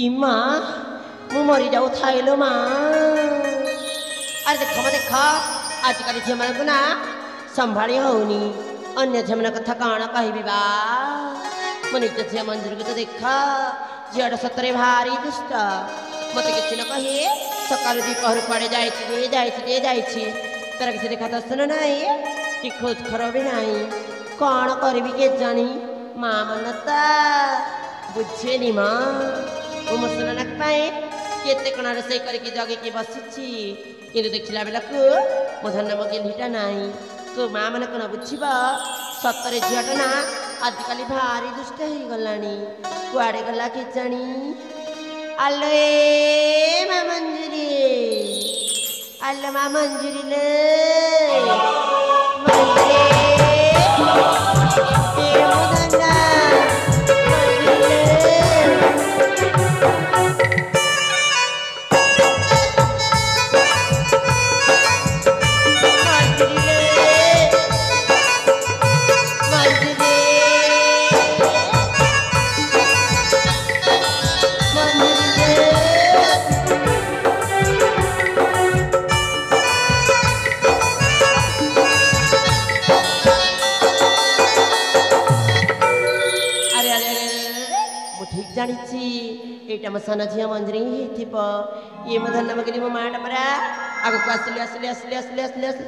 इमा मु मरी जाऊ थाइलो मा अरे देख आजिकल झील मान ना संभाली होनी अन्य झील मान कथा कण कहबी बा मो निज झी मंजूरी को तो देख झीटा सतरे भारी दुष्ट मत कि न कहे सकाल दीपहर कड़े जाए तार किसी देखा दर्शन ना कि खोज खर भी ना कौन करी के जानी माँ मनता बुझेनी माँ मो सुना केते कण रोसे करके जगिकी बसी कि देखला बेलक मो धन मो गेलीटा नाई तो माँ मैंने कौन बुझ सतरे झीटा ना आजिकल भारी दुष्ट हो गलानी कुआड़े गला कि जानी आलो ए माँ मंजूरी आलो माँ मंजूरी ले मंजूरी जानी मो सान झी मंजरी ये मो धन मगली मो माटा परा आग को आसली आसली आसली आसली आसली आसली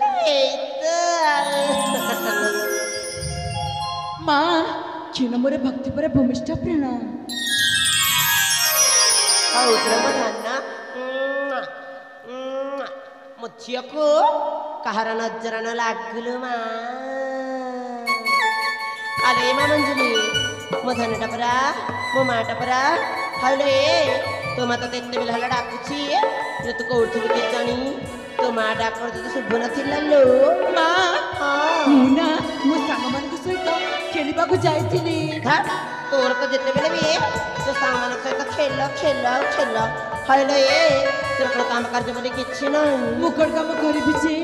माँ क्षीण मोरे भक्ति पर भूमिष्ठ प्रेण मो धन मो झील को कहार नजर न लागलु माँ आले माँ मंजरी मो धनटा परा मो माटा परा हले तो माता तो एत बेला हला डाकुची जो तू कौन के जानी तो माँ डाक तो शुभ ना लो माँ मुना मो सांग मान सहित खेलवा को जाइथिली तोर तो जिते बेले भी तो सांग मान सहित खेल खेल खेल हले तोर को काम कार्य बोले किछि न मुकड़ काम करी बिचे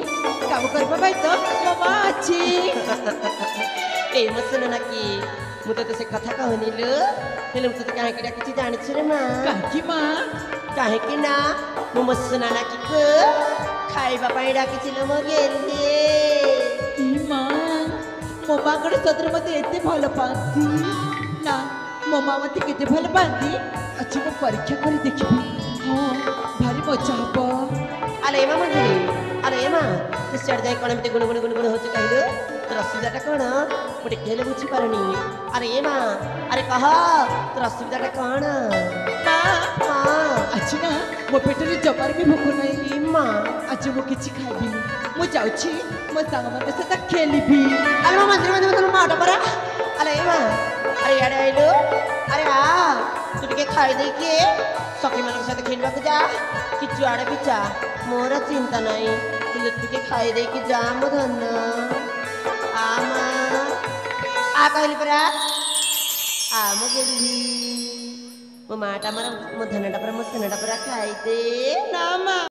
काम करबा भाई तो मो माँ अछि ए मसन ना की मुझे तो से कथा कहनी लो हेले मुझे तो कहे कि किसी जाने छे माँ काकी माँ कहे कि ना मु मसना ना कि को खाइबा पाई डाकी छिलो मो गेली ई माँ मो माँ को सदर मते एते भल पाती ना मो माँ मते केते भल पाती अच्छी मो परीक्षा करी देखबी हां भारी मजा हबो अरे माँ मंजरी अरे माँ तू चढ़ जाए कोन में गुण गुण गुण गुण होचे कहलो तो असुविधाटा कौन मुझे खेले बुझी पारनी अरे ये माँ अरे कह तो असुविधाटा कौन हाँ अच्छी ना मो पेटरे जबार भी भूख नहीं माँ आज मो किछि खाइबी मो जाउछि मो सांग मन सहित खेलिबी अरे माँ मंजरी मंजरी माटा परा अरे ये माँ अरे याडे आइलो अरे आ तू टिके खाई दे के सखी मन के साथ खेलवा के जा कि जुआड़े भी जा मोर चिंता नहीं तू टिके खाई दे के जा मो धन आमा आ कहली परा आम गेली मो माटा मो धनटा परा मो सेनटा परा खाई दे ना माँ।